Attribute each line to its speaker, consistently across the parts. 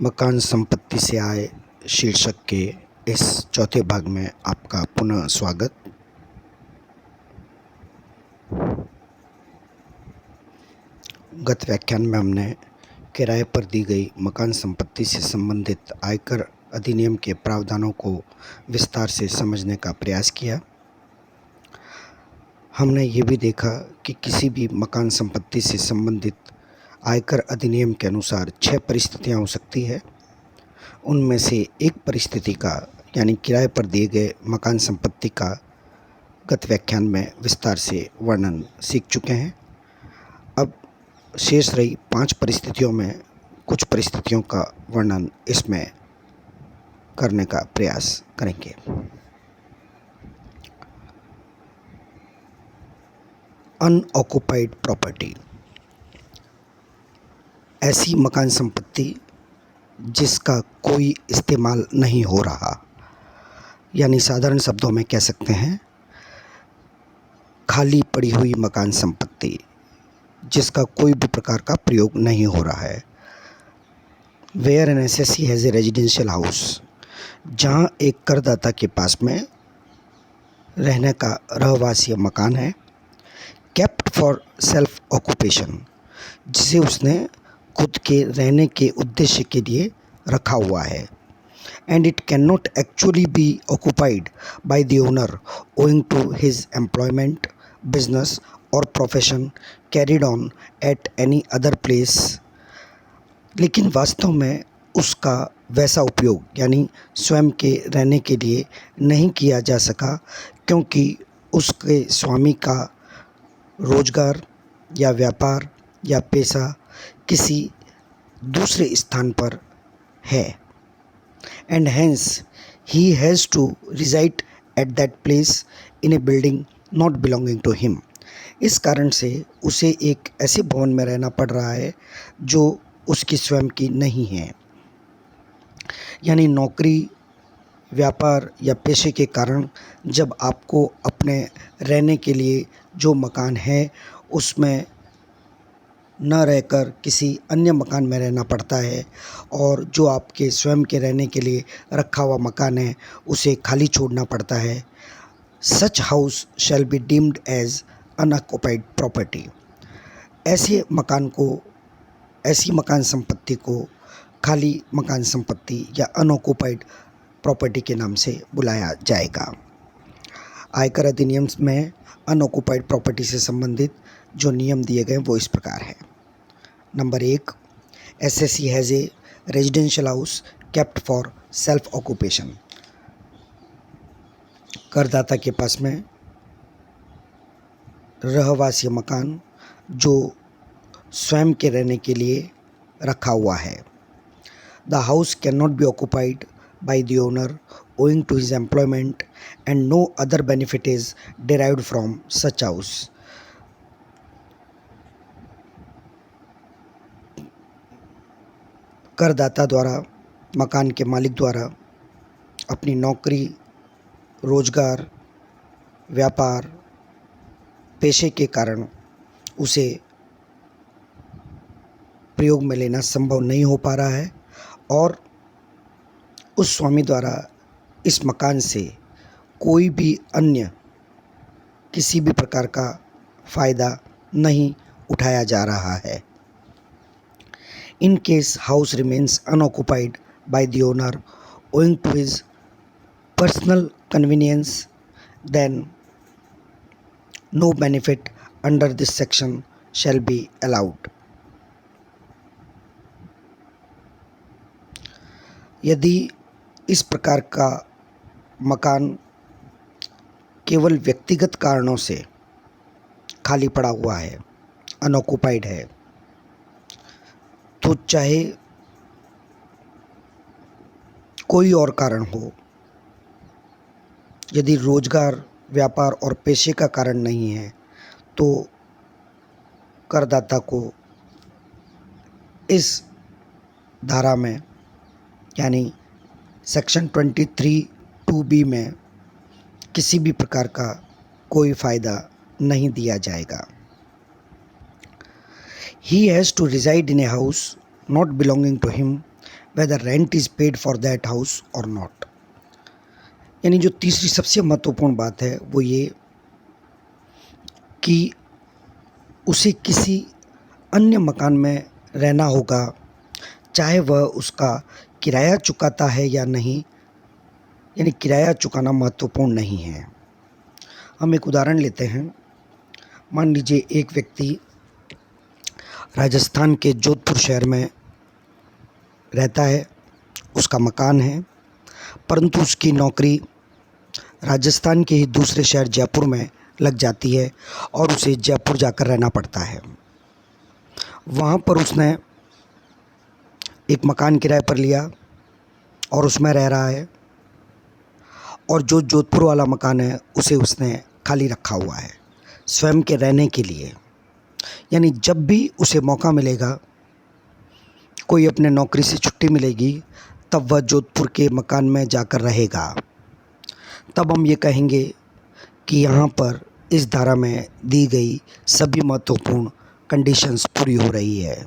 Speaker 1: मकान संपत्ति से आय शीर्षक के इस चौथे भाग में आपका पुनः स्वागत। गत व्याख्यान में हमने किराए पर दी गई मकान संपत्ति से संबंधित आयकर अधिनियम के प्रावधानों को विस्तार से समझने का प्रयास किया। हमने ये भी देखा कि किसी भी मकान संपत्ति से संबंधित आयकर अधिनियम के अनुसार 6 परिस्थितियाँ हो सकती है। उनमें से एक परिस्थिति का यानी किराए पर दिए गए मकान संपत्ति का गत व्याख्यान में विस्तार से वर्णन सीख चुके हैं। अब शेष रही 5 परिस्थितियों में कुछ परिस्थितियों का वर्णन इसमें करने का प्रयास करेंगे। अनऑक्युपाइड प्रॉपर्टी, ऐसी मकान संपत्ति जिसका कोई इस्तेमाल नहीं हो रहा, यानी साधारण शब्दों में कह सकते हैं खाली पड़ी हुई मकान संपत्ति जिसका कोई भी प्रकार का प्रयोग नहीं हो रहा है। Where an assessee has a residential house, जहाँ एक करदाता के पास में रहने का रहवासी मकान है। केप्ट फॉर सेल्फ ऑक्यूपेशन, जिसे उसने खुद के रहने के उद्देश्य के लिए रखा हुआ है। And it can not actually be occupied by the owner owing to his employment, business or profession carried on at any other place, लेकिन वास्तव में उसका वैसा उपयोग यानी स्वयं के रहने के लिए नहीं किया जा सका, क्योंकि उसके स्वामी का रोजगार या व्यापार या पैसा किसी दूसरे स्थान पर है। And hence he has to reside at that place in a building not belonging to him. इस कारण से उसे एक ऐसे भवन में रहना पड़ रहा है जो उसकी स्वयं की नहीं है। यानी नौकरी, व्यापार या पेशे के कारण जब आपको अपने रहने के लिए जो मकान है उसमें न रहकर किसी अन्य मकान में रहना पड़ता है, और जो आपके स्वयं के रहने के लिए रखा हुआ मकान है उसे खाली छोड़ना पड़ता है। Such house shall be deemed as unoccupied property. ऐसे मकान को, ऐसी मकान संपत्ति को खाली मकान संपत्ति या अनऑक्युपाइड प्रॉपर्टी के नाम से बुलाया जाएगा। आयकर अधिनियम में अनऑक्युपाइड प्रॉपर्टी से संबंधित जो नियम दिए गए वो इस प्रकार है। Number 1, SSC has a residential house kept for self occupation. करदाता के पास में रहवासी मकान जो स्वयं के रहने के लिए रखा हुआ है। The house can not be occupied by the owner owing to his employment and no other benefit is derived from such house. करदाता द्वारा, मकान के मालिक द्वारा अपनी नौकरी, रोजगार, व्यापार, पेशे के कारण उसे प्रयोग में लेना संभव नहीं हो पा रहा है, और उस स्वामी द्वारा इस मकान से कोई भी अन्य किसी भी प्रकार का फ़ायदा नहीं उठाया जा रहा है। In case house remains unoccupied by the owner owing to his personal convenience, then no benefit under this section shall be allowed. यदि इस प्रकार का मकान केवल व्यक्तिगत कारणों से खाली पड़ा हुआ है, अनऑक्युपाइड है, तो चाहे कोई और कारण हो, यदि रोजगार, व्यापार और पेशे का कारण नहीं है, तो करदाता को इस धारा में यानी सेक्शन 23(2)(b) में किसी भी प्रकार का कोई फ़ायदा नहीं दिया जाएगा। He has to reside in a house not belonging to him whether rent is paid for that house or not। यानी जो तीसरी सबसे महत्वपूर्ण बात है वो ये कि उसे किसी अन्य मकान में रहना होगा, चाहे वह उसका किराया चुकाता है या नहीं। यानी किराया चुकाना महत्वपूर्ण नहीं है। हम एक उदाहरण लेते हैं। मान लीजिए एक व्यक्ति राजस्थान के जोधपुर शहर में रहता है, उसका मकान है, परंतु उसकी नौकरी राजस्थान के ही दूसरे शहर जयपुर में लग जाती है और उसे जयपुर जाकर रहना पड़ता है। वहाँ पर उसने एक मकान किराए पर लिया और उसमें रह रहा है, और जो जोधपुर वाला मकान है उसे उसने खाली रखा हुआ है स्वयं के रहने के लिए। यानी जब भी उसे मौका मिलेगा, कोई अपने नौकरी से छुट्टी मिलेगी, तब वह जोधपुर के मकान में जाकर रहेगा। तब हम ये कहेंगे कि यहाँ पर इस धारा में दी गई सभी महत्वपूर्ण कंडीशंस पूरी हो रही है।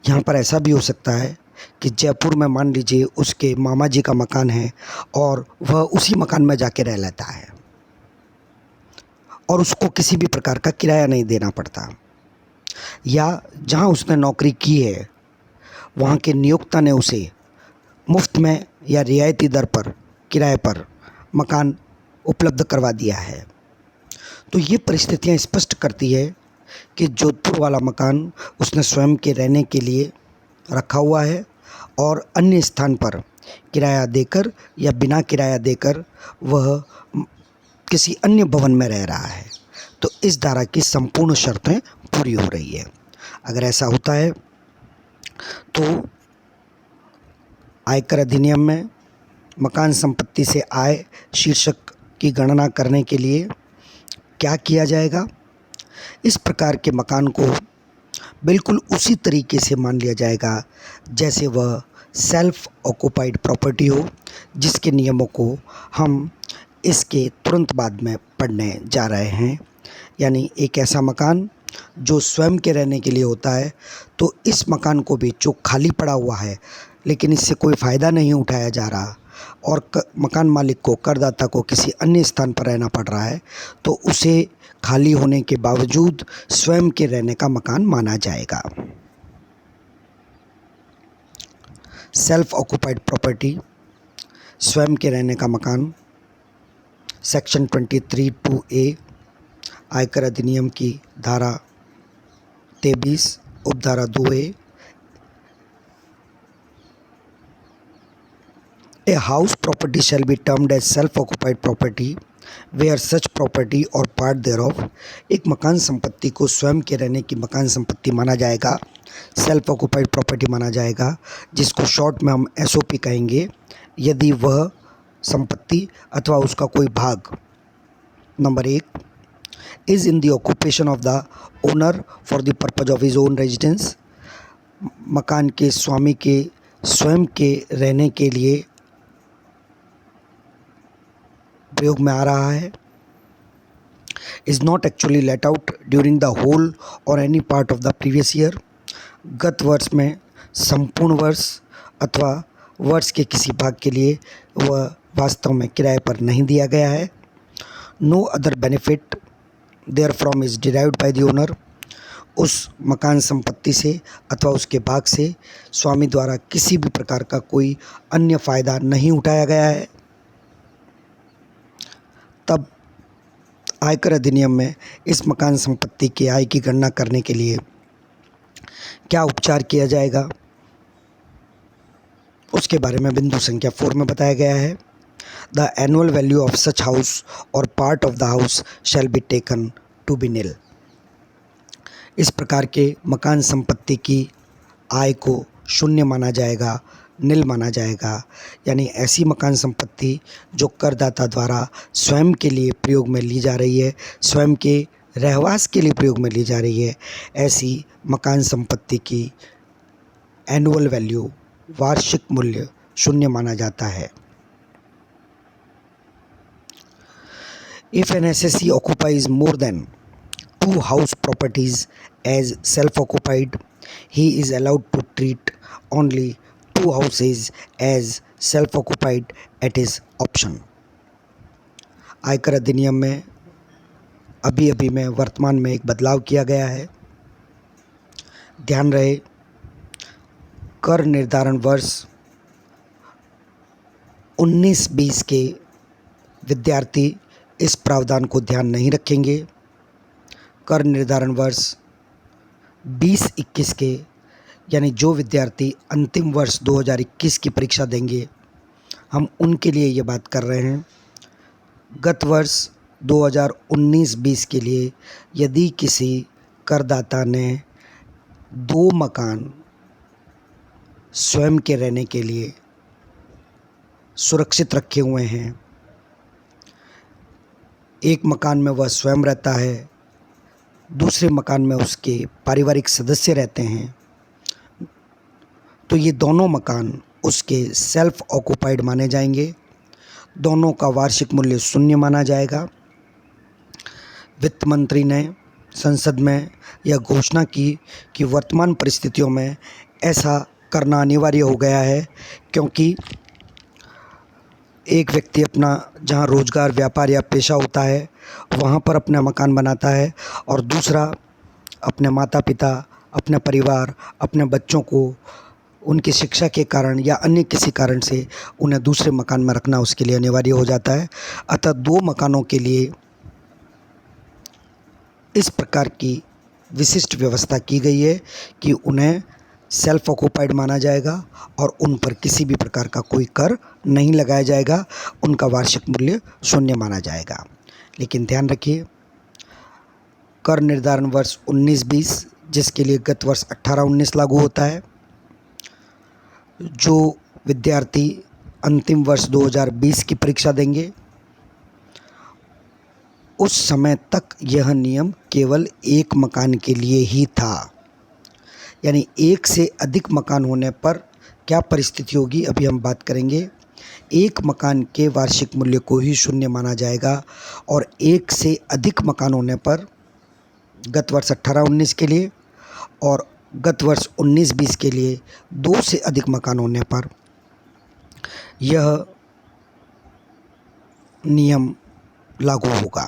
Speaker 1: यहाँ पर ऐसा भी हो सकता है कि जयपुर में मान लीजिए उसके मामा जी का मकान है और वह उसी मकान में जाके रह लेता है और उसको किसी भी प्रकार का किराया नहीं देना पड़ता। या जहाँ उसने नौकरी की है वहाँ के नियोक्ता ने उसे मुफ्त में या रियायती दर पर किराए पर मकान उपलब्ध करवा दिया है। तो ये परिस्थितियाँ स्पष्ट करती है कि जोधपुर वाला मकान उसने स्वयं के रहने के लिए रखा हुआ है और अन्य स्थान पर किराया देकर या बिना किराया देकर वह किसी अन्य भवन में रह रहा है। तो इस धारा की संपूर्ण शर्तें पूरी हो रही है। अगर ऐसा होता है तो आयकर अधिनियम में मकान संपत्ति से आय शीर्षक की गणना करने के लिए क्या किया जाएगा? इस प्रकार के मकान को बिल्कुल उसी तरीके से मान लिया जाएगा जैसे वह सेल्फ ऑक्यूपाइड प्रॉपर्टी हो, जिसके नियमों को हम इसके तुरंत बाद में पढ़ने जा रहे हैं। यानी एक ऐसा मकान जो स्वयं के रहने के लिए होता है, तो इस मकान को भी जो खाली पड़ा हुआ है लेकिन इससे कोई फ़ायदा नहीं उठाया जा रहा और मकान मालिक को, करदाता को किसी अन्य स्थान पर रहना पड़ रहा है, तो उसे खाली होने के बावजूद स्वयं के रहने का मकान माना जाएगा। सेल्फ ऑक्यूपाइड प्रॉपर्टी, स्वयं के रहने का मकान, सेक्शन 23(2)A आयकर अधिनियम की धारा 23 उपधारा 2A। A house property shall be termed as self-occupied property where such property or part thereof। एक मकान संपत्ति को स्वयं के रहने की मकान संपत्ति माना जाएगा, सेल्फ ऑक्यूपाइड प्रॉपर्टी माना जाएगा, जिसको शॉर्ट में हम SOP कहेंगे, यदि वह संपत्ति अथवा उसका कोई भाग number 1 is in the occupation of the owner for the purpose of his own residence, मकान के स्वामी के स्वयं के रहने के लिए प्रयोग में आ रहा है, is not actually let out during the whole or any part of the previous year, गत वर्ष में संपूर्ण वर्ष अथवा वर्ष के किसी भाग के लिए वह वास्तव में किराए पर नहीं दिया गया है। No other benefit therefrom is derived by the owner, उस मकान संपत्ति से अथवा उसके भाग से स्वामी द्वारा किसी भी प्रकार का कोई अन्य फ़ायदा नहीं उठाया गया है। तब आयकर अधिनियम में इस मकान संपत्ति की आय की गणना करने के लिए क्या उपचार किया जाएगा, उसके बारे में बिंदु संख्या 4 में बताया गया है। The annual value of such house or part of the house shall be taken to be nil. इस प्रकार के मकान संपत्ति की आय को शून्य माना जाएगा, निल माना जाएगा। यानी ऐसी मकान संपत्ति जो करदाता द्वारा स्वयं के लिए प्रयोग में ली जा रही है, स्वयं के रहवास के लिए प्रयोग में ली जा रही है, ऐसी मकान संपत्ति की एनुअल वैल्यू, वार्षिक मूल्य शून्य माना जाता है। If an assessee occupies more than 2 house properties as self-occupied, he is allowed to treat only 2 houses as self-occupied at his option. आयकर अधिनियम में अभी में वर्तमान में एक बदलाव किया गया है। ध्यान रहे, कर निर्धारण वर्ष 19-20 के विद्यार्थी इस प्रावधान को ध्यान नहीं रखेंगे। कर निर्धारण वर्ष 20-21 के, यानी जो विद्यार्थी अंतिम वर्ष 2021 की परीक्षा देंगे, हम उनके लिए ये बात कर रहे हैं। गत वर्ष 2019-20 के लिए यदि किसी करदाता ने 2 मकान स्वयं के रहने के लिए सुरक्षित रखे हुए हैं, एक मकान में वह स्वयं रहता है, दूसरे मकान में उसके पारिवारिक सदस्य रहते हैं, तो ये दोनों मकान उसके सेल्फ ऑक्युपाइड माने जाएंगे। दोनों का वार्षिक मूल्य 0 माना जाएगा। वित्त मंत्री ने संसद में यह घोषणा की कि वर्तमान परिस्थितियों में ऐसा करना अनिवार्य हो गया है, क्योंकि एक व्यक्ति अपना जहाँ रोजगार, व्यापार या पेशा होता है वहाँ पर अपना मकान बनाता है, और दूसरा अपने माता पिता, अपने परिवार, अपने बच्चों को उनकी शिक्षा के कारण या अन्य किसी कारण से उन्हें दूसरे मकान में रखना उसके लिए अनिवार्य हो जाता है। अतः 2 मकानों के लिए इस प्रकार की विशिष्ट व्यवस्था की गई है कि उन्हें सेल्फ ऑक्युपाइड माना जाएगा और उन पर किसी भी प्रकार का कोई कर नहीं लगाया जाएगा। उनका वार्षिक मूल्य 0 माना जाएगा। लेकिन ध्यान रखिए, कर निर्धारण वर्ष 19-20 जिसके लिए गत वर्ष 18-19 लागू होता है, जो विद्यार्थी अंतिम वर्ष 2020 की परीक्षा देंगे, उस समय तक यह नियम केवल 1 मकान के लिए ही था। यानी 1 से अधिक मकान होने पर क्या परिस्थिति होगी, अभी हम बात करेंगे। 1 मकान के वार्षिक मूल्य को ही 0 माना जाएगा, और 1 से अधिक मकान होने पर गत वर्ष 18-19 के लिए और गत वर्ष 19-20 के लिए 2 से अधिक मकान होने पर यह नियम लागू होगा।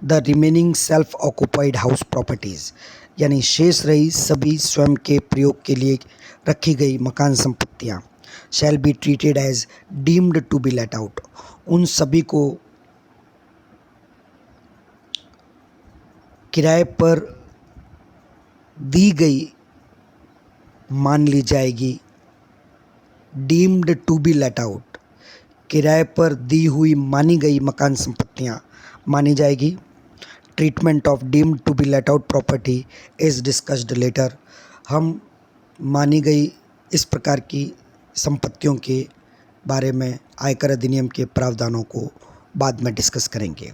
Speaker 1: The remaining self occupied house properties, यानी शेष रही सभी स्वयं के प्रयोग के लिए रखी गई मकान संपत्तियाँ, shall be treated as deemed to be let out, उन सभी को किराए पर दी गई मान ली जाएगी। Deemed to be let out, किराए पर दी हुई मानी गई मकान संपत्तियाँ मानी जाएगी। Treatment of deemed to be let out property is discussed later, हम मानी गई इस प्रकार की संपत्तियों के बारे में आयकर अधिनियम के प्रावधानों को बाद में डिस्कस करेंगे।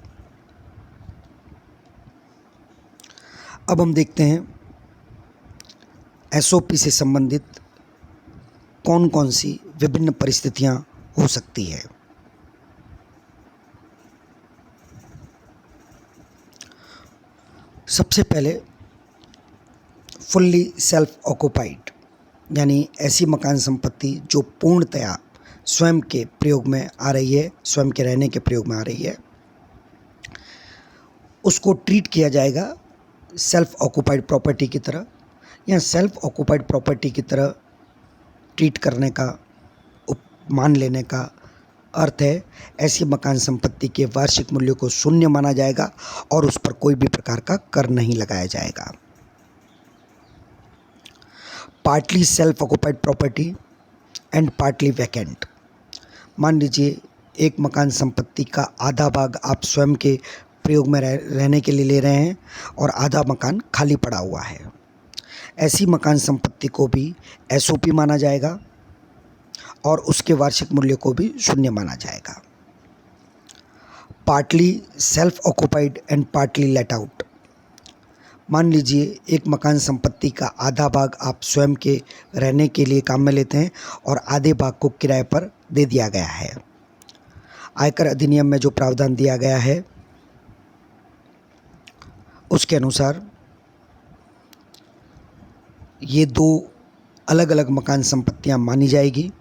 Speaker 1: अब हम देखते हैं एसओपी से संबंधित कौन कौन सी विभिन्न परिस्थितियां हो सकती है। सबसे पहले फुल्ली सेल्फ ऑक्युपाइड, यानी ऐसी मकान संपत्ति जो पूर्णतया स्वयं के प्रयोग में आ रही है, स्वयं के रहने के प्रयोग में आ रही है, उसको ट्रीट किया जाएगा सेल्फ ऑक्युपाइड प्रॉपर्टी की तरह। या सेल्फ ऑक्युपाइड प्रॉपर्टी की तरह ट्रीट करने का, मान लेने का अर्थ है ऐसी मकान संपत्ति के वार्षिक मूल्य को 0 माना जाएगा और उस पर कोई भी प्रकार का कर नहीं लगाया जाएगा। Partly self occupied property and partly vacant, मान लीजिए एक मकान संपत्ति का आधा भाग आप स्वयं के प्रयोग में रहने के लिए ले रहे हैं और आधा मकान खाली पड़ा हुआ है। ऐसी मकान संपत्ति को भी एसओपी माना जाएगा और उसके वार्षिक मूल्य को भी 0 माना जाएगा। Partly self occupied and partly let out, मान लीजिए एक मकान संपत्ति का आधा भाग आप स्वयं के रहने के लिए काम में लेते हैं और आधे भाग को किराए पर दे दिया गया है। आयकर अधिनियम में जो प्रावधान दिया गया है उसके अनुसार ये 2 अलग अलग मकान संपत्तियां मानी जाएगी,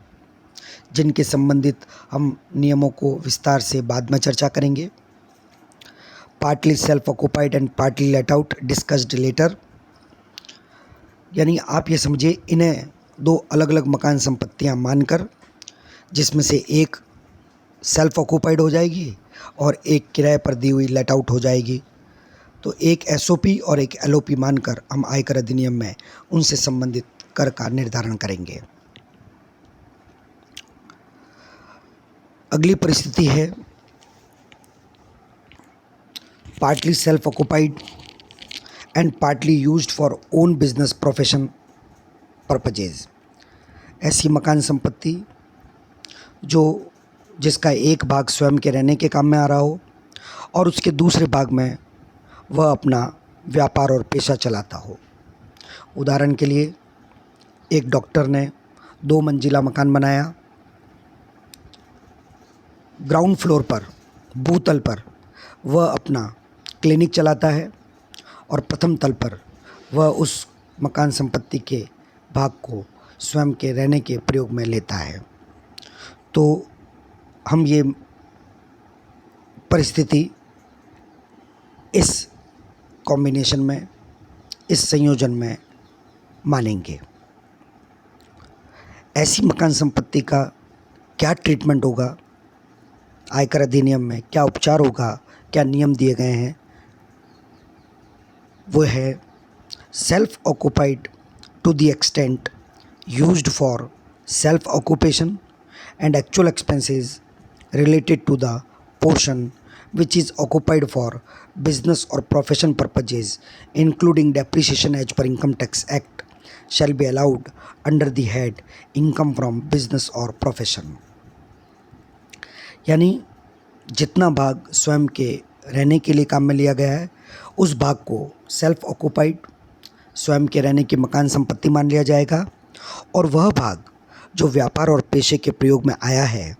Speaker 1: जिनके संबंधित हम नियमों को विस्तार से बाद में चर्चा करेंगे। Partly self occupied and partly let out discussed later, यानी आप ये समझिए इन्हें दो अलग अलग मकान संपत्तियां मानकर, जिसमें से एक सेल्फ ऑक्यूपाइड हो जाएगी और एक किराए पर दी हुई लेट आउट हो जाएगी। तो एक एसओपी और एक एलओपी मानकर हम आयकर अधिनियम में उनसे संबंधित कर का निर्धारण करेंगे। अगली परिस्थिति है partly self occupied and partly used for own business profession purposes. ऐसी मकान संपत्ति जिसका एक भाग स्वयं के रहने के काम में आ रहा हो और उसके दूसरे भाग में वह अपना व्यापार और पेशा चलाता हो। उदाहरण के लिए, एक डॉक्टर ने 2 मंजिला मकान बनाया। ग्राउंड फ्लोर पर, भूतल पर वह अपना क्लिनिक चलाता है और प्रथम तल पर वह उस मकान संपत्ति के भाग को स्वयं के रहने के प्रयोग में लेता है। तो हम ये परिस्थिति इस कॉम्बिनेशन में, इस संयोजन में मानेंगे। ऐसी मकान संपत्ति का क्या ट्रीटमेंट होगा, आयकर अधिनियम में क्या उपचार होगा, क्या नियम दिए गए हैं, वो है self occupied to the extent used for self occupation and actual expenses related to the portion which is occupied for business or profession purposes, including depreciation as per Income Tax Act, shall be allowed under the head income from business or profession। यानी जितना भाग स्वयं के रहने के लिए काम में लिया गया है, उस भाग को सेल्फ ऑक्यूपाइड, स्वयं के रहने की मकान संपत्ति मान लिया जाएगा, और वह भाग जो व्यापार और पेशे के प्रयोग में आया है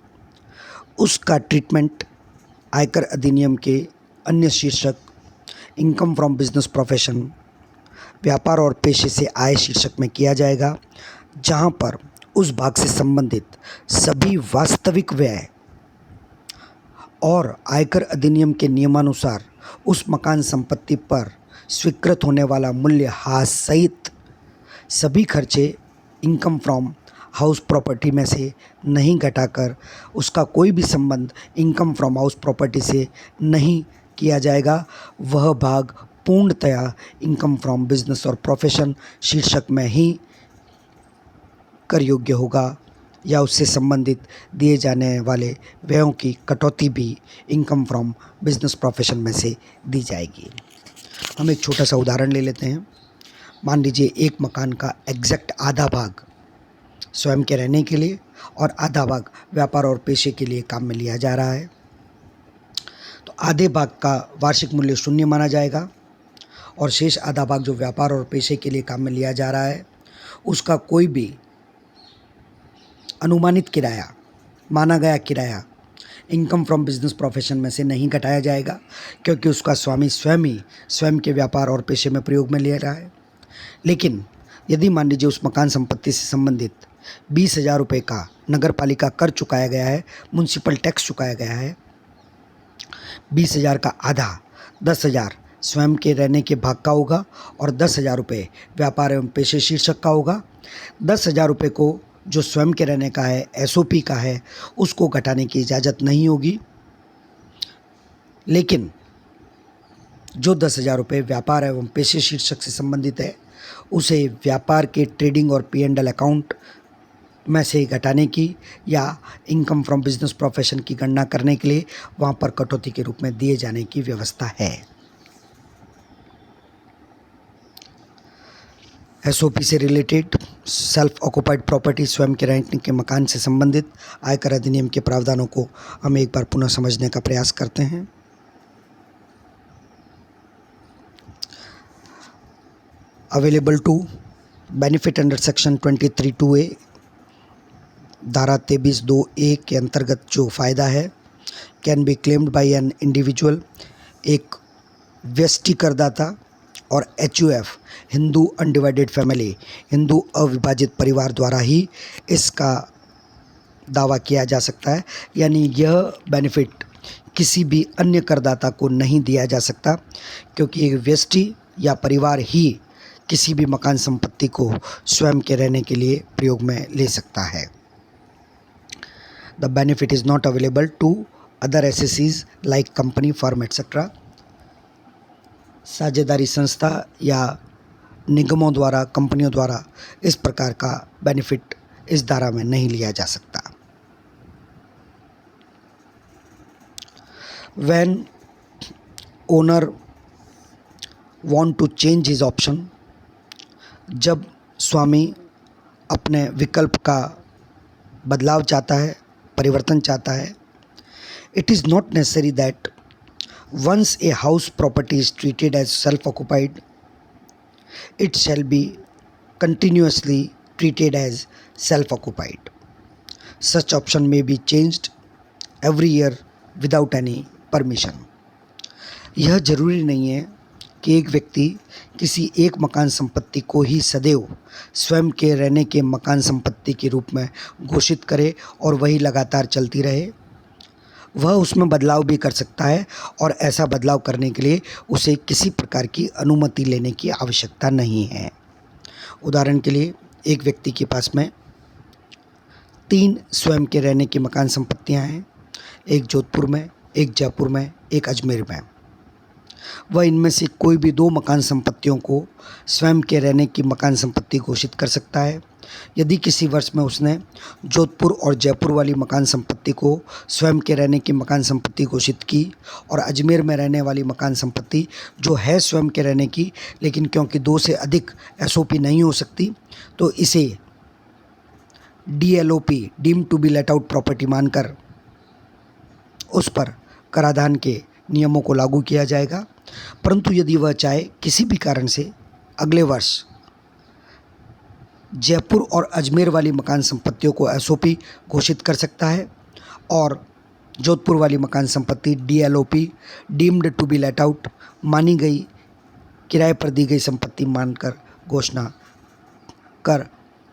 Speaker 1: उसका ट्रीटमेंट आयकर अधिनियम के अन्य शीर्षक इनकम फ्रॉम बिजनेस प्रोफेशन, व्यापार और पेशे से आय शीर्षक में किया जाएगा, जहां पर उस भाग से संबंधित सभी वास्तविक व्यय और आयकर अधिनियम के नियमानुसार उस मकान संपत्ति पर स्वीकृत होने वाला मूल्य ह्रास सहित सभी खर्चे इनकम फ्रॉम हाउस प्रॉपर्टी में से नहीं घटाकर उसका कोई भी संबंध इनकम फ्रॉम हाउस प्रॉपर्टी से नहीं किया जाएगा। वह भाग पूर्णतया income from business or profession शीर्षक में ही कर योग्य होगा, या उससे संबंधित दिए जाने वाले व्ययों की कटौती भी इनकम फ्रॉम बिजनेस प्रोफेशन में से दी जाएगी। हम एक छोटा सा उदाहरण ले लेते हैं। मान लीजिए एक मकान का एग्जैक्ट आधा भाग स्वयं के रहने के लिए और आधा भाग व्यापार और पेशे के लिए काम में लिया जा रहा है। तो आधे भाग का वार्षिक मूल्य 0 माना जाएगा और शेष आधा भाग जो व्यापार और पेशे के लिए काम में लिया जा रहा है उसका कोई भी अनुमानित किराया, माना गया किराया इनकम फ्रॉम बिजनेस प्रोफेशन में से नहीं घटाया जाएगा, क्योंकि उसका स्वामी स्वयं के व्यापार और पेशे में प्रयोग में ले रहा है। लेकिन यदि मान लीजिए उस मकान संपत्ति से संबंधित 20,000 रुपये का नगर पालिका कर चुकाया गया है, म्यूनसिपल टैक्स चुकाया गया है, 20,000 का आधा 10,000 स्वयं के रहने के भाग का होगा और 10,000 रुपये व्यापार एवं पेशे शीर्षक का होगा। 10,000 रुपये को जो स्वयं के रहने का है, एसओपी का है, उसको घटाने की इजाज़त नहीं होगी। लेकिन जो 10,000 रुपये व्यापार एवं पेशे शीर्षक से संबंधित है उसे व्यापार के ट्रेडिंग और P&L अकाउंट में से घटाने की या इनकम फ्रॉम बिजनेस प्रोफेशन की गणना करने के लिए वहाँ पर कटौती के रूप में दिए जाने की व्यवस्था है। एसओपी से रिलेटेड सेल्फ ऑक्यूपाइड प्रॉपर्टी, स्वयं के रहने के मकान से संबंधित आयकर अधिनियम के प्रावधानों को हम एक बार पुनः समझने का प्रयास करते हैं। Available to benefit under section 23(2)A धारा 23(2)A के अंतर्गत जो फ़ायदा है can be claimed by an individual, एक व्यष्टि करदाता और HUF Hindu undivided family, Hindu अविभाजित परिवार द्वारा ही इसका दावा किया जा सकता है। यानी यह बेनिफिट किसी भी अन्य करदाता को नहीं दिया जा सकता, क्योंकि एक व्यष्टि या परिवार ही किसी भी मकान संपत्ति को स्वयं के रहने के लिए प्रयोग में ले सकता है। The benefit is not available to other assessees like company, firm etcetera. साझेदारी संस्था या निगमों द्वारा, कंपनियों द्वारा इस प्रकार का बेनिफिट इस धारा में नहीं लिया जा सकता। When owner want to change his option, जब स्वामी अपने विकल्प का बदलाव चाहता है, परिवर्तन चाहता है, it is not necessary that once a house property is treated as self-occupied, it shall be continuously treated as self-occupied. Such option may be changed every year without any permission. यह जरूरी नहीं है कि एक व्यक्ति किसी एक मकान संपत्ति को ही सदैव स्वयं के रहने के मकान संपत्ति के रूप में घोषित करे और वही लगातार चलती रहे। वह उसमें बदलाव भी कर सकता है और ऐसा बदलाव करने के लिए उसे किसी प्रकार की अनुमति लेने की आवश्यकता नहीं है। उदाहरण के लिए, एक व्यक्ति के पास में 3 स्वयं के रहने की मकान संपत्तियां हैं, एक जोधपुर में, एक जयपुर में, एक अजमेर में। वह इनमें से कोई भी 2 मकान संपत्तियों को स्वयं के रहने की मकान संपत्ति घोषित कर सकता है। यदि किसी वर्ष में उसने जोधपुर और जयपुर वाली मकान संपत्ति को स्वयं के रहने की मकान संपत्ति घोषित की और अजमेर में रहने वाली मकान संपत्ति जो है स्वयं के रहने की, लेकिन क्योंकि 2 से अधिक SOP नहीं हो सकती, तो इसे DLOP, deemed to be let out property मानकर उस पर कराधान के नियमों को लागू किया जाएगा। परंतु यदि वह चाहे किसी भी कारण से अगले वर्ष जयपुर और अजमेर वाली मकान संपत्तियों को SOP घोषित कर सकता है और जोधपुर वाली मकान संपत्ति DLOP, deemed to be let out, मानी गई, किराए पर दी गई संपत्ति मानकर घोषणा कर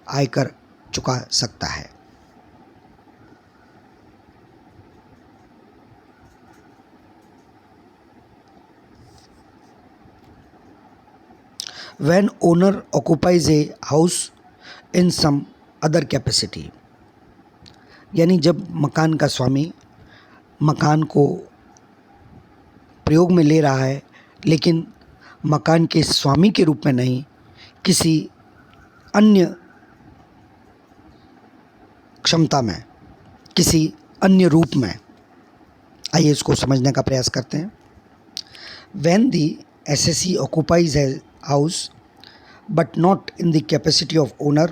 Speaker 1: आयकर चुका सकता है। When owner occupies a house in some other capacity, यानी जब मकान का स्वामी मकान को प्रयोग में ले रहा है, लेकिन मकान के स्वामी के रूप में नहीं, किसी अन्य क्षमता में, किसी अन्य रूप में। आइए इसको समझने का प्रयास करते हैं। When the SSC occupies a house but not in the capacity of owner,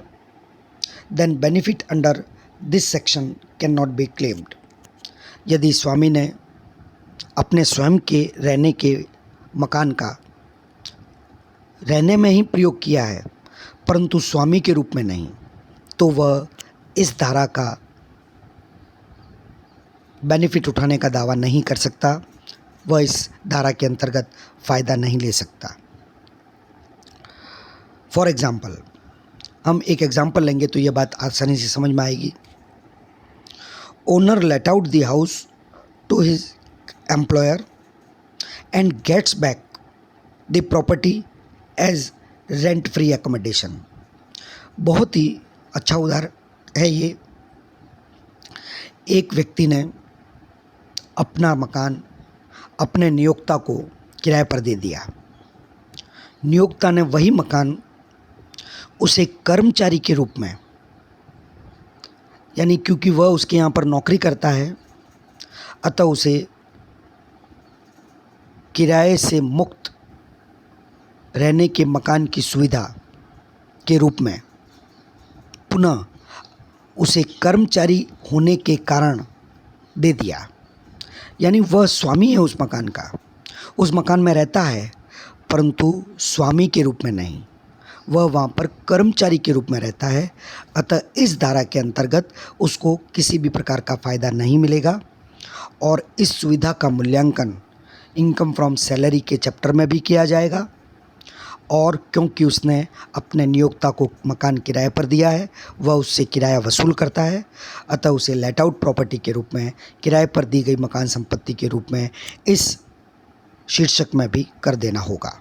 Speaker 1: then benefit under this section cannot be claimed. यदि स्वामी ने अपने स्वयं के रहने के मकान का रहने में ही प्रयोग किया है परंतु स्वामी के रूप में नहीं, तो वह इस धारा का बेनिफिट उठाने का दावा नहीं कर सकता, वह इस धारा के अंतर्गत फ़ायदा नहीं ले सकता। फॉर एग्ज़ाम्पल, हम एक एग्ज़ाम्पल लेंगे तो यह बात आसानी से समझ में आएगी। Owner let out the house to his employer and gets back the property as rent free accommodation. बहुत ही अच्छा उदाहरण है ये। एक व्यक्ति ने अपना मकान अपने नियोक्ता को किराए पर दे दिया। नियोक्ता ने वही मकान उसे कर्मचारी के रूप में, यानी क्योंकि वह उसके यहाँ पर नौकरी करता है, अतः उसे किराए से मुक्त रहने के मकान की सुविधा के रूप में पुनः उसे कर्मचारी होने के कारण दे दिया। यानी वह स्वामी है उस मकान का, उस मकान में रहता है परंतु स्वामी के रूप में नहीं, वह वहाँ पर कर्मचारी के रूप में रहता है। अतः इस धारा के अंतर्गत उसको किसी भी प्रकार का फ़ायदा नहीं मिलेगा और इस सुविधा का मूल्यांकन इनकम फ्रॉम सैलरी के चैप्टर में भी किया जाएगा और क्योंकि उसने अपने नियोक्ता को मकान किराए पर दिया है, वह उससे किराया वसूल करता है, अतः उसे लेट आउट प्रॉपर्टी के रूप में, किराए पर दी गई मकान संपत्ति के रूप में इस शीर्षक में भी कर देना होगा।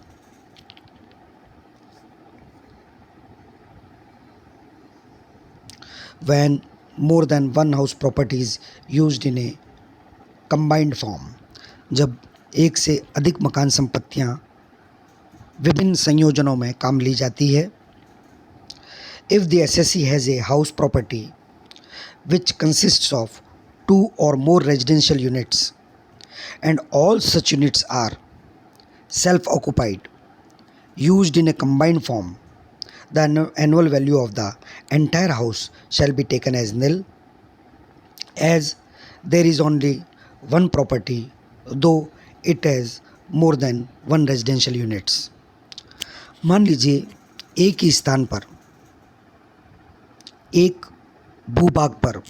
Speaker 1: When more than one house property is used in a combined form, जब एक से अधिक मकान संपत्तियां विभिन्न संयोजनों में काम ली जाती है। If the assessee has a house property which consists of 2 or more residential units and all such units are self-occupied, used in a combined form, the annual value of the entire house shall be taken as nil, as there is only one property, though it has more than one residential units. मान लीजिए एक ही स्थान पर, एक भूभाग पर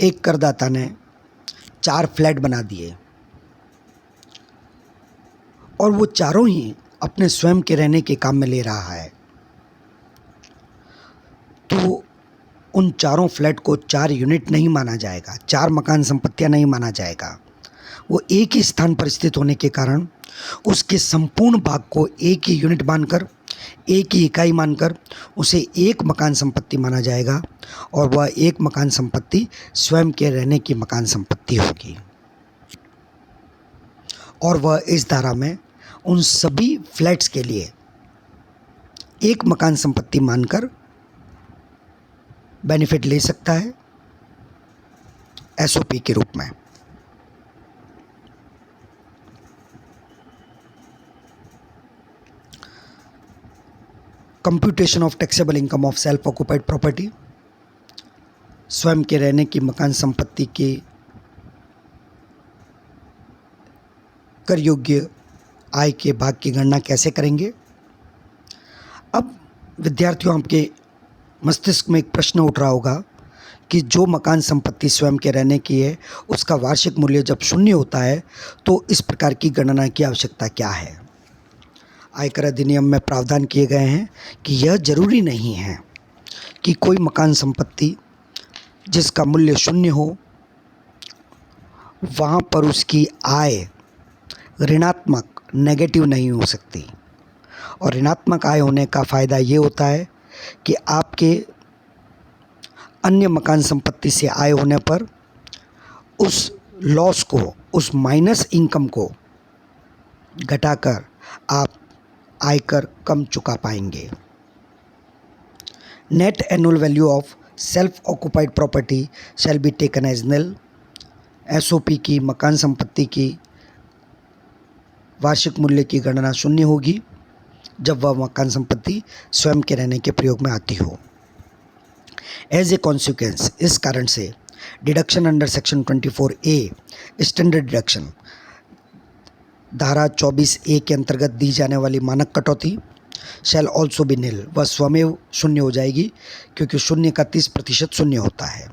Speaker 1: एक करदाता ने 4 फ्लैट बना दिए और वो चारों ही अपने स्वयं के रहने के काम में ले रहा है, तो उन चारों फ्लैट को 4 यूनिट नहीं माना जाएगा, 4 मकान संपत्तियां नहीं माना जाएगा। वो एक ही स्थान पर स्थित होने के कारण उसके संपूर्ण भाग को एक ही यूनिट मानकर, एक ही इकाई मानकर उसे एक मकान संपत्ति माना जाएगा और वह एक मकान संपत्ति स्वयं के रहने की मकान संपत्ति होगी। और वह इस धारा में उन सभी फ्लैट्स के लिए एक मकान संपत्ति मानकर बेनिफिट ले सकता है एसओपी के रूप में। Computation of taxable income of self occupied property, स्वयं के रहने की मकान संपत्ति के कर योग्य आय के भाग की गणना कैसे करेंगे। अब विद्यार्थियों, आपके मस्तिष्क में एक प्रश्न उठ रहा होगा कि जो मकान संपत्ति स्वयं के रहने की है उसका वार्षिक मूल्य जब 0 होता है तो इस प्रकार की गणना की आवश्यकता क्या है। आयकर अधिनियम में प्रावधान किए गए हैं कि यह जरूरी नहीं है कि कोई मकान संपत्ति जिसका मूल्य 0 हो वहाँ पर उसकी आय ऋणात्मक नेगेटिव नहीं हो सकती। और ऋणात्मक आय होने का फ़ायदा ये होता है कि आपके अन्य मकान संपत्ति से आय होने पर उस लॉस को, उस माइनस इनकम को घटाकर आप आयकर कम चुका पाएंगे। Net annual value of self occupied property shall be taken as nil. SOP की मकान संपत्ति की वार्षिक मूल्य की गणना 0 होगी जब वह मकान संपत्ति स्वयं के रहने के प्रयोग में आती हो। एज ए कॉन्सिक्वेंस, इस कारण से deduction under section 24A standard deduction, धारा 24A के अंतर्गत दी जाने वाली मानक कटौती शैल ऑल्सो बी निल, वह स्वमेव 0 हो जाएगी क्योंकि 0 का 30% 0 होता है।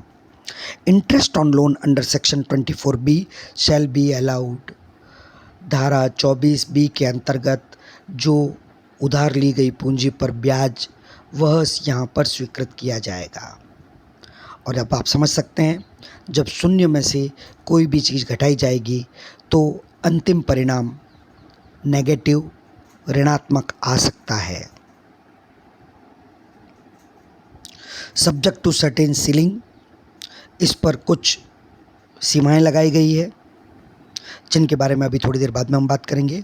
Speaker 1: Interest on loan under section 24B shell be allowed, धारा 24B के अंतर्गत जो उधार ली गई पूंजी पर ब्याज वह यहाँ पर स्वीकृत किया जाएगा। और अब आप समझ सकते हैं जब 0 में से कोई भी चीज़ घटाई जाएगी तो अंतिम परिणाम नेगेटिव, ऋणात्मक आ सकता है। सब्जेक्ट टू सर्टेन सीलिंग, इस पर कुछ सीमाएं लगाई गई है जिनके बारे में अभी थोड़ी देर बाद में हम बात करेंगे।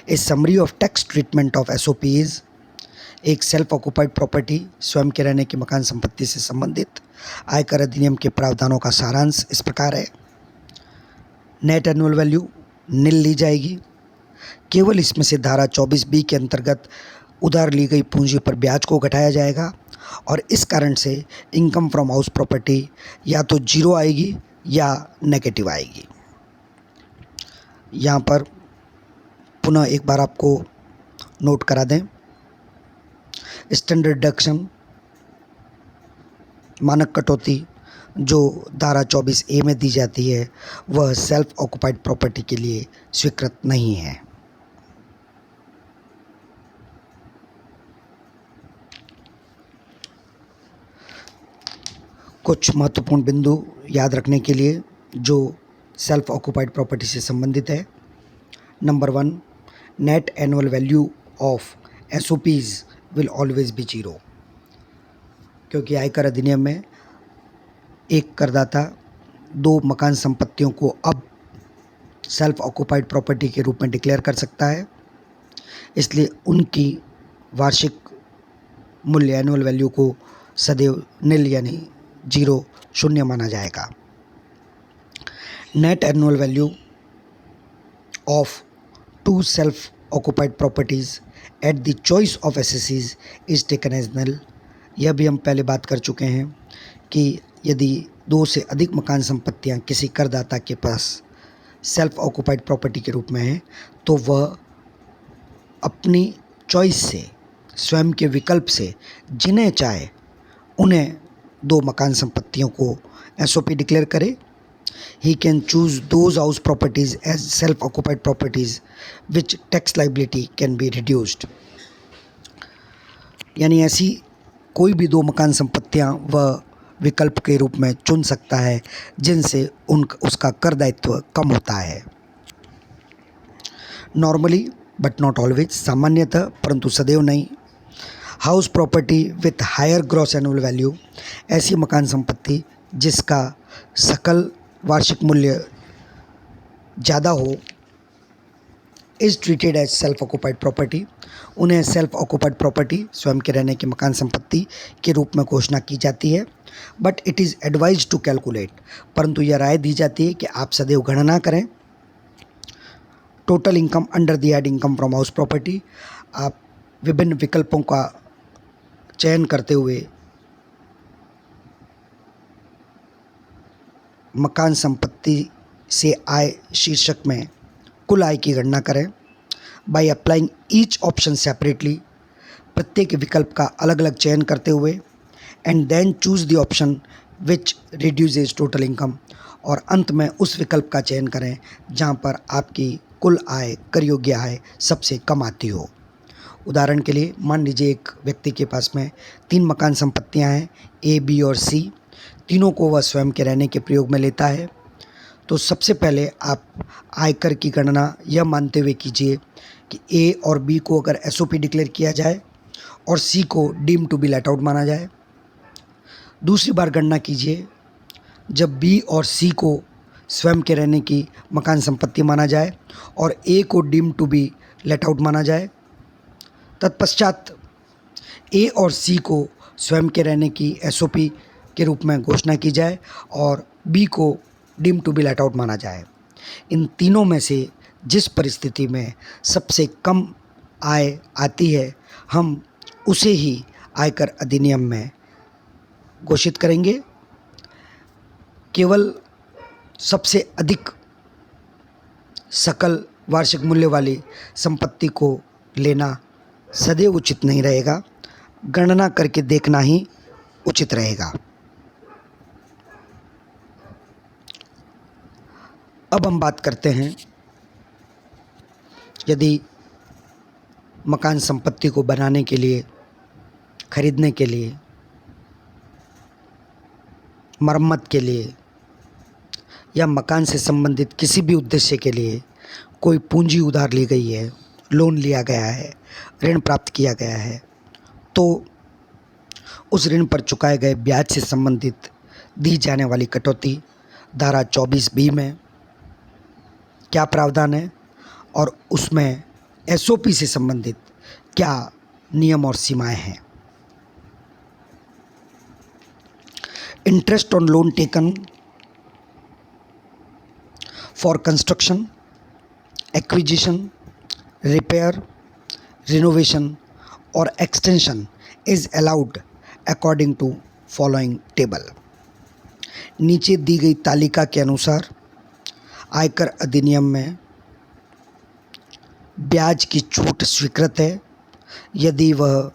Speaker 1: A summary of tax treatment of SOPs, एक सेल्फ ऑक्युपाइड प्रॉपर्टी स्वयं के रहने की मकान संपत्ति से संबंधित आयकर अधिनियम के प्रावधानों का सारांश इस प्रकार है। नेट एनुअल वैल्यू निल ली जाएगी, केवल इसमें से धारा 24B के अंतर्गत उधार ली गई पूंजी पर ब्याज को घटाया जाएगा और इस कारण से इनकम फ्रॉम हाउस प्रॉपर्टी या तो 0 आएगी या नेगेटिव आएगी। यहाँ पर पुनः एक बार आपको नोट करा दें, स्टैंडर्ड डिडक्शन मानक कटौती जो धारा 24A में दी जाती है वह सेल्फ ऑक्युपाइड प्रॉपर्टी के लिए स्वीकृत नहीं है। कुछ महत्वपूर्ण बिंदु याद रखने के लिए जो सेल्फ ऑक्यूपाइड प्रॉपर्टी से संबंधित है। Number 1, net annual value of SOPs will always be 0, क्योंकि आयकर अधिनियम में एक करदाता 2 मकान संपत्तियों को अब सेल्फ ऑक्यूपाइड प्रॉपर्टी के रूप में डिक्लेयर कर सकता है, इसलिए उनकी वार्षिक मूल्य एनुअल वैल्यू को सदैव नील यानी 0 शून्य माना जाएगा। Net annual value of 2 self occupied properties at the choice of SSEs is taken as nil. यह भी हम पहले बात कर चुके हैं कि यदि 2 से अधिक मकान संपत्तियां किसी करदाता के पास सेल्फ ऑक्यूपाइड प्रॉपर्टी के रूप में है तो वह अपनी चॉइस से, स्वयं के विकल्प से जिन्हें चाहे उन्हें 2 मकान संपत्तियों को SOP डिक्लेयर करे। He can choose those house properties as self-occupied properties which tax liability can be reduced। यानी ऐसी कोई भी 2 मकान संपत्तियां वह विकल्प के रूप में चुन सकता है जिनसे उसका कर दायित्व कम होता है। नॉर्मली बट नॉट ऑलवेज, सामान्यतः परंतु सदैव नहीं, house property with higher gross annual value, ऐसी मकान संपत्ति जिसका सकल वार्षिक मूल्य ज़्यादा हो, is treated as self occupied property, उन्हें सेल्फ ऑक्यूपाइड प्रॉपर्टी, स्वयं के रहने की मकान संपत्ति के रूप में घोषणा की जाती है। But it is advise to calculate, परंतु यह राय दी जाती है कि आप सदैव गणना करें total income under the head income from house property. आप विभिन्न विकल्पों का चयन करते हुए मकान संपत्ति से आय शीर्षक में कुल आय की गणना करें। By applying each option separately, प्रत्येक विकल्प का अलग अलग चयन करते हुए, and then choose the option which reduces total income, और अंत में उस विकल्प का चयन करें जहां पर आपकी कुल आय, कर योग्य आय सबसे कम आती हो। उदाहरण के लिए मान लीजिए एक व्यक्ति के पास में 3 मकान संपत्तियां हैं, A, B और C, तीनों को वह स्वयं के रहने के प्रयोग में लेता है। तो सबसे पहले आप आयकर की गणना यह मानते हुए कीजिए कि A और B को अगर SOP डिक्लेयर किया जाए और C को deem to be let out माना जाए। दूसरी बार गणना कीजिए जब B और C को स्वयं के रहने की मकान संपत्ति माना जाए और A को deem to be let out माना जाए। तत्पश्चात A और C को स्वयं के रहने की SOP के रूप में घोषणा की जाए और B को deem to be let out माना जाए। इन तीनों में से जिस परिस्थिति में सबसे कम आय आती है, हम उसे ही आयकर अधिनियम में घोषित करेंगे। केवल सबसे अधिक सकल वार्षिक मूल्य वाली संपत्ति को लेना सदैव उचित नहीं रहेगा, गणना करके देखना ही उचित रहेगा। अब हम बात करते हैं, यदि मकान संपत्ति को बनाने के लिए, खरीदने के लिए, मरम्मत के लिए या मकान से संबंधित किसी भी उद्देश्य के लिए कोई पूंजी उधार ली गई है, लोन लिया गया है, ऋण प्राप्त किया गया है, तो उस ऋण पर चुकाए गए ब्याज से संबंधित दी जाने वाली कटौती धारा 24B में क्या प्रावधान है और उसमें SOP से संबंधित क्या नियम और सीमाएं हैं। Interest on loan taken for construction, acquisition, repair, renovation और extension is allowed according to following table. नीचे दी गई तालिका के अनुसार आयकर अधिनियम में ब्याज की छूट स्वीकृत है यदि वह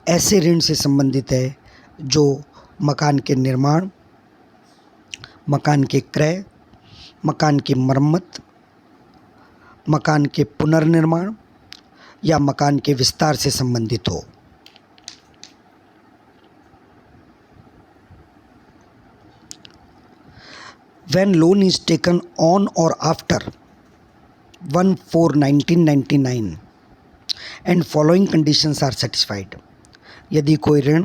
Speaker 1: ऐसे ऋण से संबंधित है जो मकान के निर्माण, मकान के क्रय, मकान की मरम्मत, मकान के पुनर्निर्माण या मकान के विस्तार से संबंधित हो। when loan is taken on or after 1/4/1999 and following conditions are satisfied, यदि कोई ऋण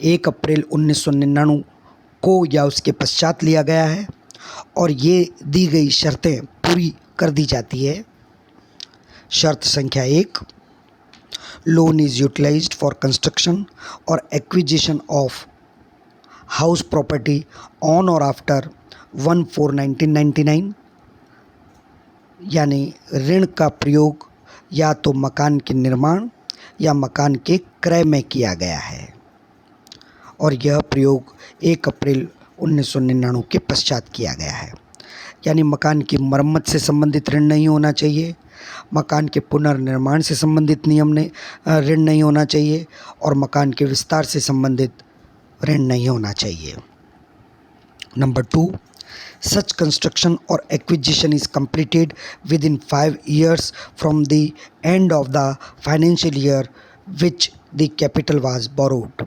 Speaker 1: 1 अप्रैल 1999 को या उसके पश्चात लिया गया है और ये दी गई शर्तें पूरी कर दी जाती है। शर्त संख्या 1, loan is utilized for construction or acquisition of house property on or after 1/4/1999, यानी ऋण का प्रयोग या तो मकान के निर्माण या मकान के क्रय में किया गया है और यह प्रयोग 1 अप्रैल 1999 के पश्चात किया गया है। यानी मकान की मरम्मत से संबंधित ऋण नहीं होना चाहिए, मकान के पुनर्निर्माण से संबंधित ऋण नहीं होना चाहिए और मकान के विस्तार से संबंधित ऋण नहीं होना चाहिए। Number 2, such construction or acquisition is completed within 5 years from the end of the financial year which the capital was borrowed।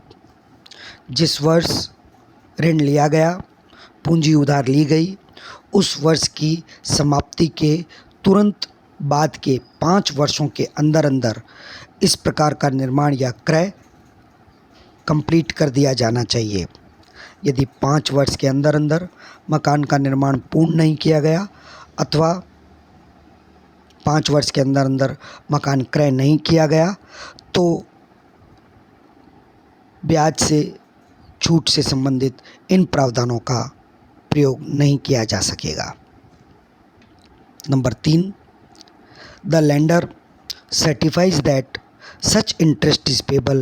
Speaker 1: जिस वर्ष ऋण लिया गया, पूंजी उधार ली गई, उस वर्ष की समाप्ति के तुरंत बाद के 5 वर्षों के अंदर अंदर इस प्रकार का निर्माण या क्रय कंप्लीट कर दिया जाना चाहिए। यदि 5 वर्ष के अंदर अंदर मकान का निर्माण पूर्ण नहीं किया गया अथवा 5 वर्ष के अंदर अंदर मकान क्रय नहीं किया गया तो ब्याज से छूट से संबंधित इन प्रावधानों का प्रयोग नहीं किया जा सकेगा। Number 3, the lender certifies that such interest is payable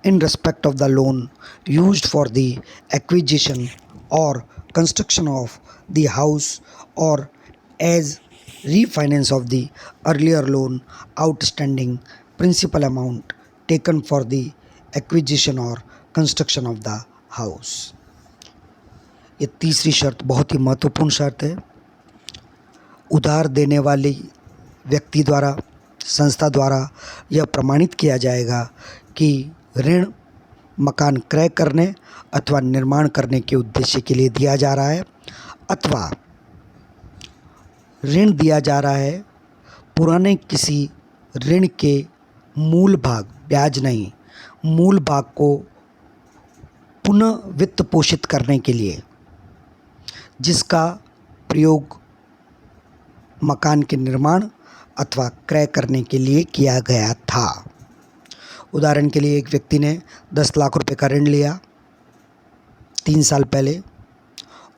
Speaker 1: in respect of the loan used for the acquisition or construction of the house or as refinance of the earlier loan outstanding principal amount taken for the acquisition or construction of the house। ये तीसरी शर्त बहुत ही महत्वपूर्ण शर्त है। उधार देने वाले व्यक्ति द्वारा, संस्था द्वारा यह प्रमाणित किया जाएगा कि ऋण मकान क्रय करने अथवा निर्माण करने के उद्देश्य के लिए दिया जा रहा है अथवा ऋण दिया जा रहा है पुराने किसी ऋण के मूल भाग, ब्याज नहीं, मूल भाग को पुनः वित्त पोषित करने के लिए, जिसका प्रयोग मकान के निर्माण अथवा क्रय करने के लिए किया गया था। उदाहरण के लिए एक व्यक्ति ने 10 लाख रुपए का ऋण लिया 3 साल पहले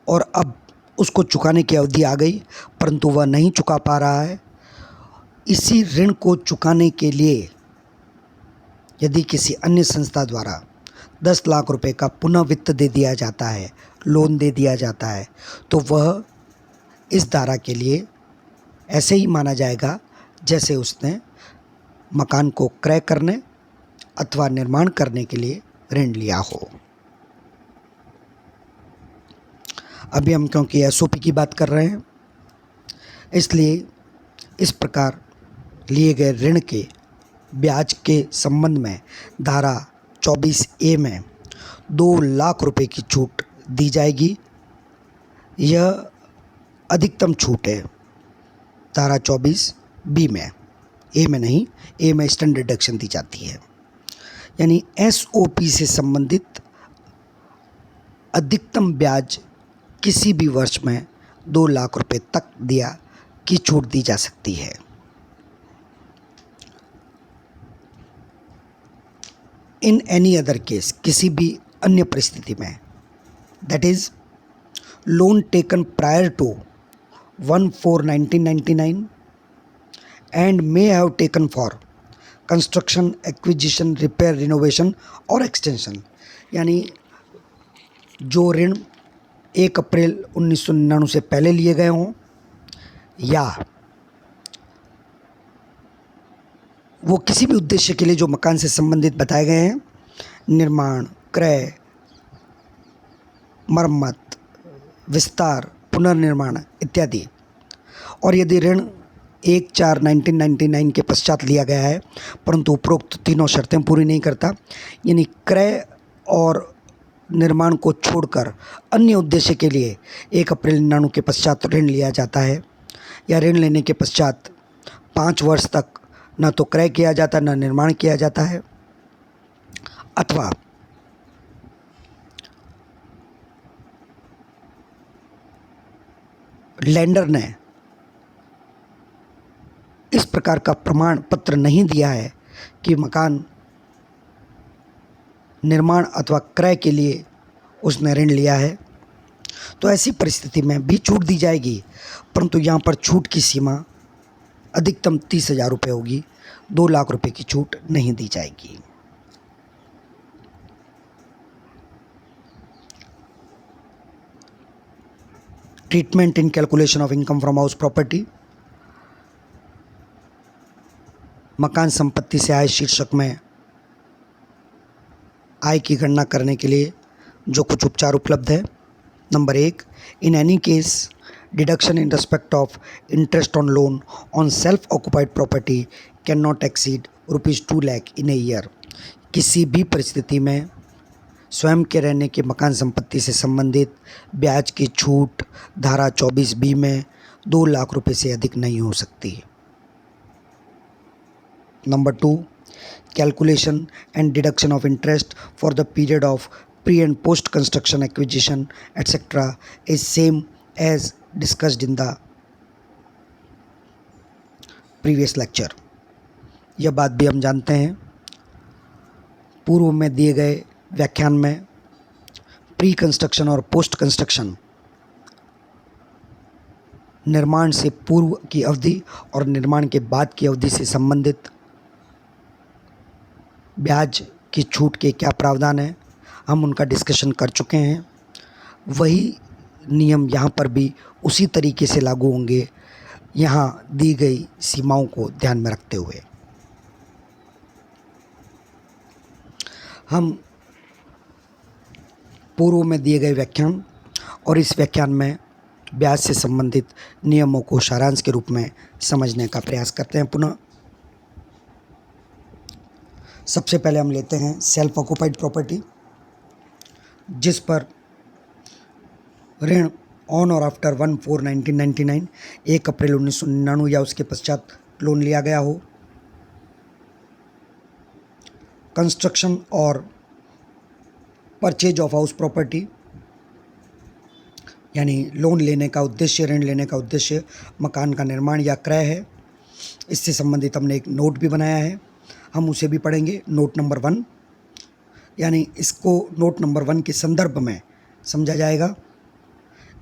Speaker 1: और अब उसको चुकाने की अवधि आ गई परंतु वह नहीं चुका पा रहा है। इसी ऋण को चुकाने के लिए यदि किसी अन्य संस्था द्वारा 10 लाख रुपए का पुनः वित्त दे दिया जाता है, लोन दे दिया जाता है, तो वह इस धारा के लिए ऐसे ही माना जाएगा जैसे उसने मकान को क्रय करने अथवा निर्माण करने के लिए ऋण लिया हो। अभी हम क्योंकि एसओपी की बात कर रहे हैं इसलिए इस प्रकार लिए गए ऋण के ब्याज के संबंध में धारा 24A में 2 लाख रुपए की छूट दी जाएगी। यह अधिकतम छूट है धारा 24B में, ए में नहीं, ए में स्टैंडर्ड डिडक्शन दी जाती है। यानी एसओपी से संबंधित अधिकतम ब्याज किसी भी वर्ष में 2 लाख रुपए तक दिया की छूट दी जा सकती है। इन एनी अदर केस, किसी भी अन्य परिस्थिति में, that is loan taken prior to 1/4/1999 and may have taken for construction, acquisition, repair, renovation और extension, यानी जो ऋण 1 अप्रैल 1999 से पहले लिए गए हों या वो किसी भी उद्देश्य के लिए जो मकान से संबंधित बताए गए हैं, निर्माण, क्रय, मरम्मत, विस्तार, पुनर्निर्माण इत्यादि, और यदि ऋण 1/4/1999 के पश्चात लिया गया है परंतु उपरोक्त तीनों शर्तें पूरी नहीं करता, यानी क्रय और निर्माण को छोड़कर अन्य उद्देश्य के लिए 1 अप्रैल 99 के पश्चात ऋण लिया जाता है, या ऋण लेने के पश्चात 5 वर्ष तक न तो क्रय किया जाता न निर्माण किया जाता है, अथवा लैंडर ने इस प्रकार का प्रमाण पत्र नहीं दिया है कि मकान निर्माण अथवा क्रय के लिए उसने ऋण लिया है, तो ऐसी परिस्थिति में भी छूट दी जाएगी, परंतु यहाँ पर छूट की सीमा अधिकतम 30,000 रुपये होगी। 2 लाख रुपये की छूट नहीं दी जाएगी। Treatment in calculation of income from house property. मकान संपत्ति से आय शीर्षक में आय की गणना करने के लिए जो कुछ उपचार उपलब्ध है। Number 1, in any case deduction in respect of interest on loan on self occupied property can not exceed ₹2 lakh in a year. किसी भी परिस्थिति में स्वयं के रहने के मकान संपत्ति से संबंधित ब्याज की छूट धारा 24B में 2 लाख रुपये से अधिक नहीं हो सकती। Number 2, calculation and deduction of interest for the period of pre and post construction acquisition etc. is same as discussed in the previous lecture। यह बात भी हम जानते हैं, पूर्व में दिए गए व्याख्यान में प्री कंस्ट्रक्शन और पोस्ट कंस्ट्रक्शन निर्माण से पूर्व की अवधि और निर्माण के बाद की अवधि से संबंधित ब्याज की छूट के क्या प्रावधान है, हम उनका डिस्कशन कर चुके हैं। वही नियम यहाँ पर भी उसी तरीके से लागू होंगे, यहाँ दी गई सीमाओं को ध्यान में रखते हुए। हम पूर्व में दिए गए व्याख्यान और इस व्याख्यान में ब्याज से संबंधित नियमों को सारांश के रूप में समझने का प्रयास करते हैं। पुनः सबसे पहले हम लेते हैं सेल्फ ऑक्यूपाइड प्रॉपर्टी, जिस पर ऋण ऑन और आफ्टर 1/4/1999 1 अप्रैल 1999 या उसके पश्चात लोन लिया गया हो। कंस्ट्रक्शन और परचेज ऑफ हाउस प्रॉपर्टी, यानी लोन लेने का उद्देश्य, ऋण लेने का उद्देश्य मकान का निर्माण या क्रय है। इससे संबंधित हमने एक नोट भी बनाया है, हम उसे भी पढ़ेंगे। नोट नंबर 1, यानी इसको नोट नंबर 1 के संदर्भ में समझा जाएगा।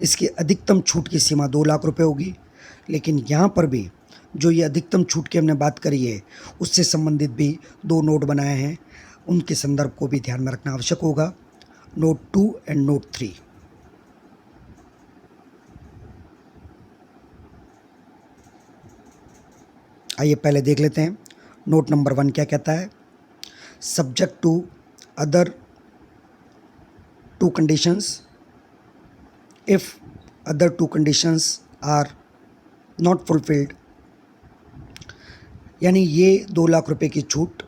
Speaker 1: इसकी अधिकतम छूट की सीमा 2 लाख रुपए होगी, लेकिन यहाँ पर भी जो ये अधिकतम छूट की हमने बात करी है उससे संबंधित भी 2 नोट बनाए हैं, उनके संदर्भ को भी ध्यान में रखना आवश्यक होगा। Note 2 and note 3। आइए पहले देख लेते हैं नोट नंबर 1 क्या कहता है। Subject to other 2 conditions, if other 2 conditions are not fulfilled, यानी ये 2 लाख रुपए की छूट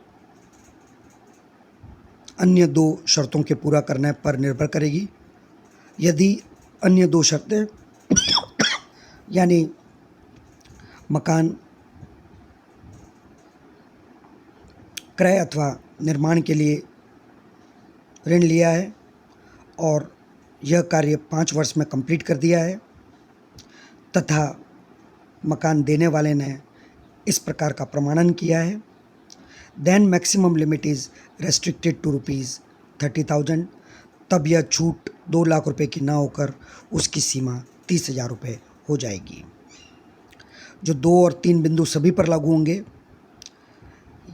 Speaker 1: अन्य 2 शर्तों के पूरा करने पर निर्भर करेगी। यदि अन्य 2 शर्तें यानी मकान क्रय अथवा निर्माण के लिए ऋण लिया है और यह कार्य 5 वर्ष में कंप्लीट कर दिया है, तथा मकान देने वाले ने इस प्रकार का प्रमाणन किया है, then maximum limit is restricted to ₹30,000। तब यह छूट 2 लाख रुपए की ना होकर उसकी सीमा 30,000 रुपये हो जाएगी। जो 2 और 3 बिंदु सभी पर लागू होंगे।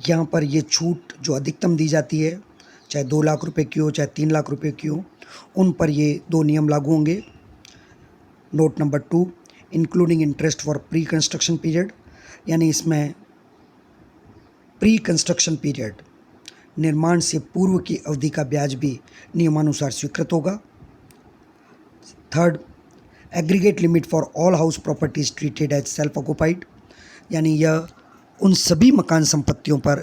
Speaker 1: यहाँ पर ये छूट जो अधिकतम दी जाती है, चाहे 2 लाख रुपए की हो चाहे 3 लाख रुपए की हो, उन पर ये 2 नियम लागू होंगे। Note number 2, including interest for pre construction period, यानी इसमें प्री कंस्ट्रक्शन पीरियड निर्माण से पूर्व की अवधि का ब्याज भी नियमानुसार स्वीकृत होगा। 3rd, aggregate limit for all house properties treated as self occupied, यानी यह उन सभी मकान संपत्तियों पर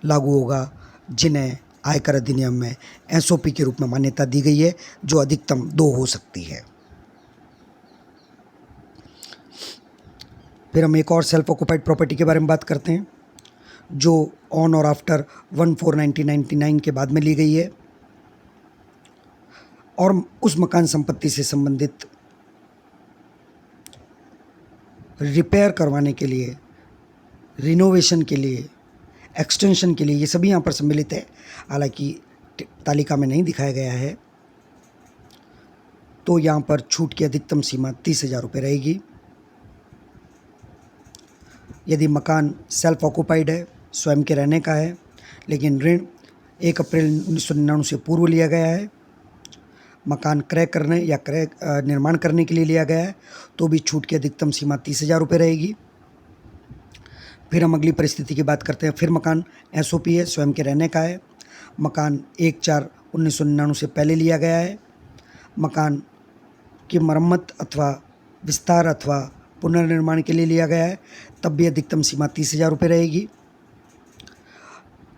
Speaker 1: लागू होगा जिन्हें आयकर अधिनियम में एसओपी के रूप में मान्यता दी गई है, जो अधिकतम 2 हो सकती है। फिर हम एक और सेल्फ ऑक्यूपाइड प्रॉपर्टी के बारे में बात करते हैं, जो ऑन और आफ्टर 1/4/1999 के बाद में ली गई है और उस मकान संपत्ति से संबंधित रिपेयर करवाने के लिए, रिनोवेशन के लिए, एक्सटेंशन के लिए, ये सभी यहाँ पर सम्मिलित है। हालांकि तालिका में नहीं दिखाया गया है। तो यहाँ पर छूट की अधिकतम सीमा 30,000 रुपये रहेगी। यदि मकान सेल्फ ऑक्यूपाइड है, स्वयं के रहने का है, लेकिन ऋण 1 अप्रैल 1999 से पूर्व लिया गया है, मकान क्रय करने या निर्माण करने के लिए लिया गया है, तो भी छूट की अधिकतम सीमा 30,000 रुपये रहेगी। फिर हम अगली परिस्थिति की बात करते हैं। फिर मकान एसओपी है, स्वयं के रहने का है, मकान 1/4/1999 से पहले लिया गया है, मकान की मरम्मत अथवा विस्तार अथवा पुनर्निर्माण के लिए लिया गया है, तब भी अधिकतम सीमा 30,000 रुपये रहेगी।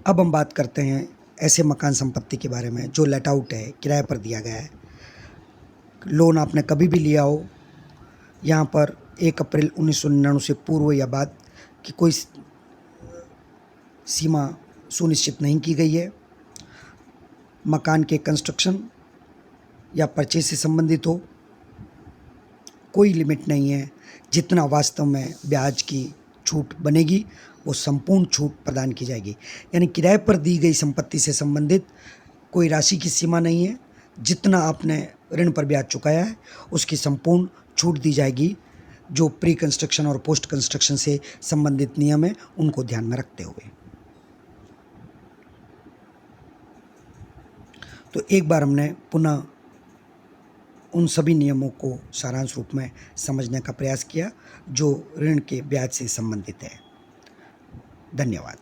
Speaker 1: अब हम बात करते हैं ऐसे मकान संपत्ति के बारे में जो लेट आउट है, किराए पर दिया गया है, लोन आपने कभी भी लिया हो, यहाँ पर 1 अप्रैल 1999 से पूर्व या बाद की कोई सीमा सुनिश्चित नहीं की गई है, मकान के कंस्ट्रक्शन या परचेज से संबंधित हो, कोई लिमिट नहीं है, जितना वास्तव में ब्याज की छूट बनेगी वो संपूर्ण छूट प्रदान की जाएगी। यानी किराए पर दी गई संपत्ति से संबंधित कोई राशि की सीमा नहीं है, जितना आपने ऋण पर ब्याज चुकाया है उसकी संपूर्ण छूट दी जाएगी, जो प्री कंस्ट्रक्शन और पोस्ट कंस्ट्रक्शन से संबंधित नियम है उनको ध्यान में रखते हुए। तो एक बार हमने पुनः उन सभी नियमों को सारांश रूप में समझने का प्रयास किया जो ऋण के ब्याज से संबंधित है। धन्यवाद।